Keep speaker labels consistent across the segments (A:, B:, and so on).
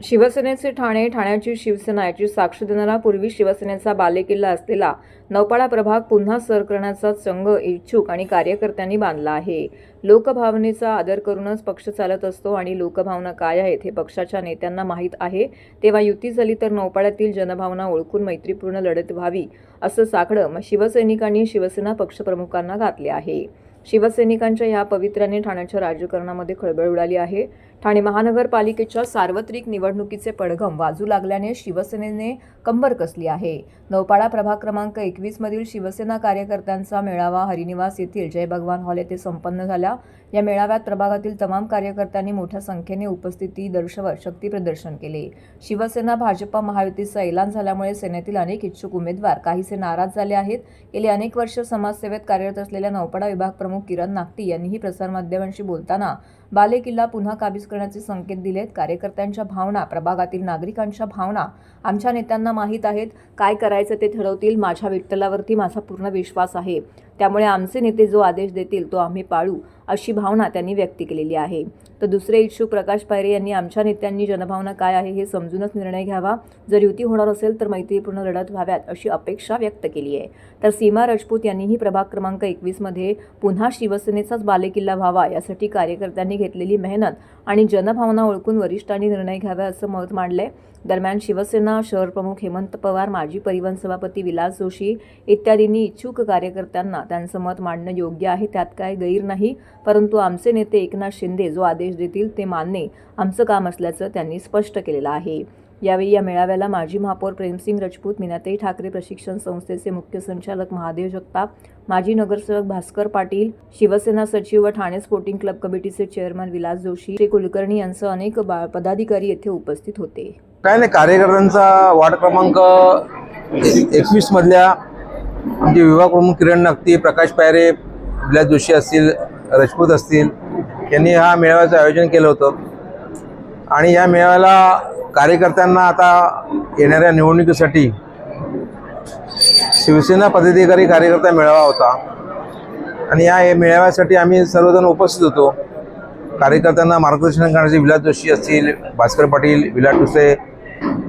A: शिवसेनेचे ठाणे, ठाण्याची शिवसेना याची साक्ष देणारा पूर्वी शिवसेनेचा बालेकिल्ला असलेला नौपाडा प्रभाग पुन्हा सर करण्याचा चंग इच्छुक आणि कार्यकर्त्यांनी बांधला आहे। लोकभावनेचा आदर करूनच पक्ष चालत असतो आणि लोकभावना काय आहेत हे पक्षाच्या नेत्यांना माहीत आहे। तेव्हा युती झाली तर नौपाड्यातील जनभावना ओळखून मैत्रीपूर्ण लढत व्हावी असं साकडं शिवसैनिकांनी शिवसेना पक्षप्रमुखांना घातले आहे। शिवसैनिकांच्या या पवित्र्याने ठाण्याच्या राजकारणामध्ये खळबळ उडाली आहे। ठाणे महानगरपालिकेच्या सार्वत्रिक निवडणुकीचे पडघम वाजू लागल्याने शिवसेनेने कंबर कसली आहे। नौपाडा प्रभाग क्रमांक 21 मधील शिवसेना कार्यकर्त्यांचा मेळावा हरिनिवास येथील जय भगवान हॉल येथे संपन्न झाला। या मेळाव्यात प्रभागातील तमाम कार्यकर्त्यांनी मोठ्या संख्येने उपस्थिती दर्शवत शक्ती प्रदर्शन केले। शिवसेना भाजप महायुतीचा ऐलान झाल्यामुळे सेनेतील अनेक इच्छुक उमेदवार काहीसे नाराज झाले आहेत। गेली अनेक वर्ष समाजसेवेत कार्यरत असलेल्या नौपाडा विभाग प्रमुख किरण नागटी यांनीही प्रसारमाध्यमांशी बोलताना बालेकिल्ला पुन्हा काबीज करण्याचे संकेत दिलेत। कार्यकर्त्यांच्या भावना, प्रभागातील नागरिकांच्या भावना आमच्या नेत्यांना माहीत आहेत। काय करायचं ते ठरवतील। माझ्या विठ्ठलावरती माझा पूर्ण विश्वास आहे, त्यामुळे आमचे नेते जो आदेश देतील तो आम्ही पाळू, अशी भावना त्यांनी व्यक्त केलेली आहे। तर दुसरे इच्छुक प्रकाश पायरे यांनी आमच्या नेत्यांनी जनभावना काय आहे हे समजूनच निर्णय घ्यावा। जर युती होणार असेल तर मैत्रीपूर्ण लढत व्हाव्यात अशी अपेक्षा व्यक्त केली आहे। तर सीमा राजपूत यांनीही प्रभाग क्रमांक 21 मध्ये पुन्हा शिवसेनेचाच बालेकिल्ला व्हावा यासाठी कार्यकर्त्यांनी घेतलेली मेहनत आणि जनभावना ओळखून वरिष्ठांनी निर्णय घ्यावा असं मत मांडले। दरम्यान शिवसेना शहर प्रमुख हेमंत पवार, माजी परिवहन सभापती विलास जोशी इत्यादींनी इच्छुक कार्यकर्त्यांना त्यांचं मत मांडणं योग्य आहे, त्यात काय गैर नाही, परंतु आमचे नेते एकनाथ शिंदे जो आदेश देतील ते मानणे आमचं काम असल्याचं त्यांनी स्पष्ट केलेलं आहे। यावेळी या मेळाव्याला माजी महापौर प्रेमसिंग राजपूत, मीनाताई ठाकरे प्रशिक्षण संस्थेचे मुख्य संचालक महादेव जगताप, माजी नगरसेवक भास्कर पाटील, शिवसेना सचिव व ठाणे स्पोर्टिंग क्लब कमिटीचे चेअरमन विलास जोशी, श्री कुलकर्णी यांसह अनेक पदाधिकारी येथे उपस्थित होते।
B: काय नाही, कार्यकर्त्यांचा वार्ड क्रमांक 21 मधल्या म्हणजे विभाग प्रमुख किरण नागटी, प्रकाश पायरे, विलास जोशी असतील, राजपूत असतील यांनी हा मेळाव्याचं आयोजन केलं होतं। आणि या मेळाव्याला कार्यकर्त्यांना आता येणाऱ्या निवडणुकीसाठी शिवसेना पदाधिकारी कार्यकर्ता मेळावा होता आणि या मेळाव्यासाठी आम्ही सर्वजण उपस्थित होतो। कार्यकर्त्यांना मार्गदर्शन करण्याचे विलास जोशी असतील, भास्कर पाटील, विलास टुसे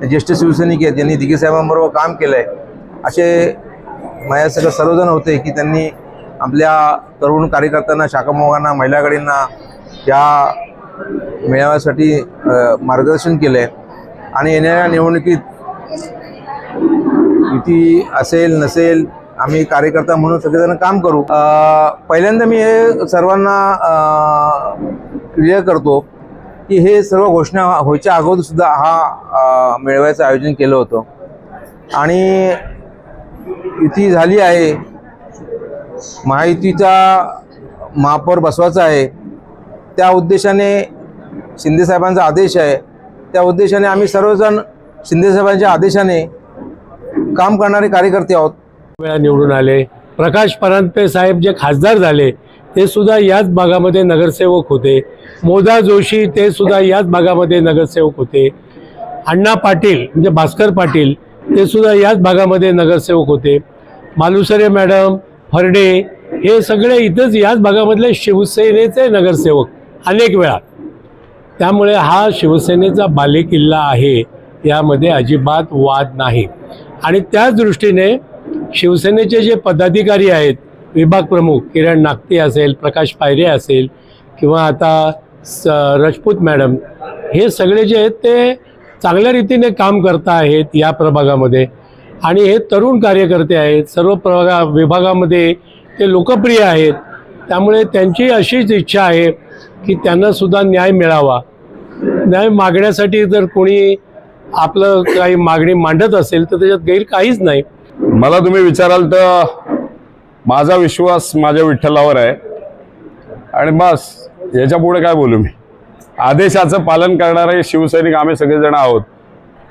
B: ज्येष्ठ शिवसैनिक आहेत ज्यांनी दिघे साहेबांबरोबर काम केलं आहे, असे माझ्यासह सर्वजण होते की त्यांनी आपल्या तरुण कार्यकर्त्यांना, शाखाप्रमुखांना, महिला आघाडींना या मेळाव्यासाठी मार्गदर्शन केलं आहे। आणि येणाऱ्या निवडणुकीत युती असेल नसेल आम्ही कार्यकर्ता म्हणून सगळेजण काम करू। पहिल्यांदा मी हे सर्वांना क्लिअर करतो की हे सर्व घोषणा व्हायच्या अगोदर सुद्धा हा मेळाव्याचं आयोजन केलं होतं आणि युती झाली आहे, महायुतीचा महापौर बसवायचा आहे, त्या उद्देशाने शिंदेसाहेबांचा आदेश आहे, त्या उद्देशाने आम्ही सर्वजण शिंदेसाहेबांच्या आदेशाने काम करणारे कार्यकर्ते आहोत।
C: वेळा निवडून आले। प्रकाश परांजपे साहेब जे खासदार झाले ते सुद्धा याच भागामध्ये नगरसेवक होते। मोदा जोशी ते सुद्धा याच भागामध्ये नगरसेवक होते। अण्णा पाटील म्हणजे भास्कर पाटील ते सुद्धा याच भागामध्ये नगरसेवक होते। मालुसरे मॅडम, फरडे हे सगळे इथंच याच भागामधले शिवसेनेचे नगरसेवक अनेक वेळा। त्यामुळे हा शिवसेनेचा बालेकिल्ला आहे, यामध्ये अजिबात वाद नाही। आणि त्याच दृष्टीने शिवसेनेचे जे पदाधिकारी आहेत, विभाग प्रमुख किरण नागटी असेल, प्रकाश पायरे असेल किंवा आता राजपूत मॅडम, हे सगळे जे आहेत ते चांगल्या रीतीने काम करत आहेत या प्रभागामध्ये। आणि हे तरुण कार्यकर्ते आहेत, सर्व विभागामध्ये ते लोकप्रिय आहेत, त्यामुळे त्यांची अशीच इच्छा आहे की त्यांना सुद्धा न्याय मिळावा। न्याय मागण्यासाठी जर कोणी आपलं काही मागणी मांडत असेल तर त्याच्यात गैर काहीच नाही।
D: मला तुम्ही विचाराल तर माझा विश्वास माझ्या विठ्ठलावर आहे आणि बस, याच्या पुढे काय बोलू मी। आदेशाचं पालन करणारे शिवसैनिक आम्ही सगळेजण आहोत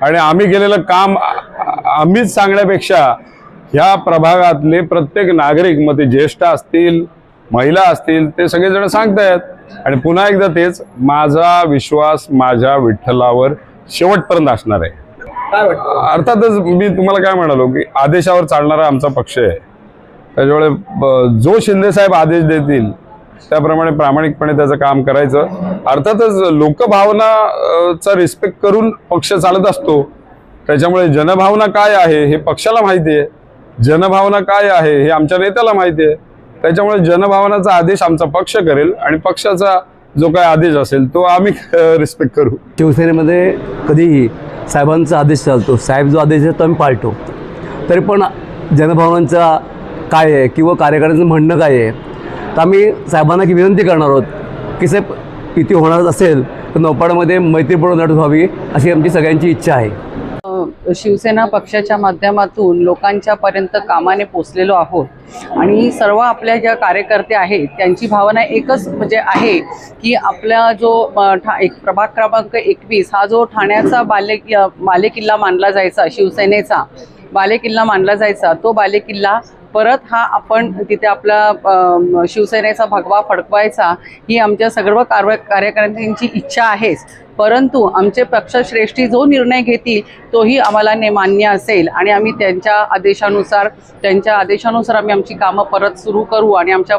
D: आणि आम्ही केलेलं काम आम्हीच सांगण्यापेक्षा ह्या प्रभागातले प्रत्येक नागरिक, मग ते ज्येष्ठ असतील, महिला असतील, ते सगळेजण सांगतायत। आणि पुन्हा एकदा तेच, माझा विश्वास माझ्या विठ्ठलावर शेवटपर्यंत असणार आहे। अर्थातच मी तुम्हाला काय म्हणालो की आदेशावर चालणारा आमचा पक्ष आहे, त्याच्यामुळे जो शिंदेसाहेब आदेश देतील त्याप्रमाणे प्रामाणिकपणे त्याचं काम करायचं। अर्थातच लोकभावनाचा रिस्पेक्ट करून पक्ष चालत असतो. त्याच्यामुळे जनभावना काय आहे हे पक्षाला माहिती आहे, जनभावना काय आहे हे आमच्या नेत्याला माहिती आहे. त्याच्यामुळे जनभावनाचा आदेश आमचा पक्ष करेल आणि पक्षाचा जो काय आदेश असेल तो आम्ही रिस्पेक्ट करू.
E: शिवसेनेमध्ये कधीही साहेबांचा आदेश चालतो, साहेब जो आदेश आहे तो आम्ही पाळतो. तरी पण जनभावनांचा काय आहे किंवा कार्यकर्त्यांचं म्हणणं काय आहे, तर आम्ही साहेबांना की विनंती करणार आहोत की साहेब युती होणार असेल तर नौपाडामध्ये मैत्रीपूर्ण लढत व्हावी अशी आमची सगळ्यांची इच्छा आहे.
F: शिवसेना पक्षाच्या माध्यमातून लोकांच्या पर्यंत कामाने पोचलेलो आहोत आणि सर्व आपल्या ज्या कार्यकर्ते आहेत त्यांची भावना एकच म्हणजे आहे की आपला जो प्रभाग क्रमांक 21 हा जो ठाण्याचा बालेकिल्ला मानला जायचा, शिवसेनेचा बालेकिल्ला मानला जायचा, तो बालेकिल्ला परत हा आपण तिथे आपला शिवसेनेचा भगवा फडकवायचा ही आमच्या सर्व कार्यकर्त्यांची इच्छा आहेच. परंतु आमचे पक्षश्रेष्ठी जो निर्णय घेतील तोही आम्हाला मान्य असेल आणि आम्ही त्यांच्या आदेशानुसार आम्ही आमची कामं परत सुरू करू आणि आमच्या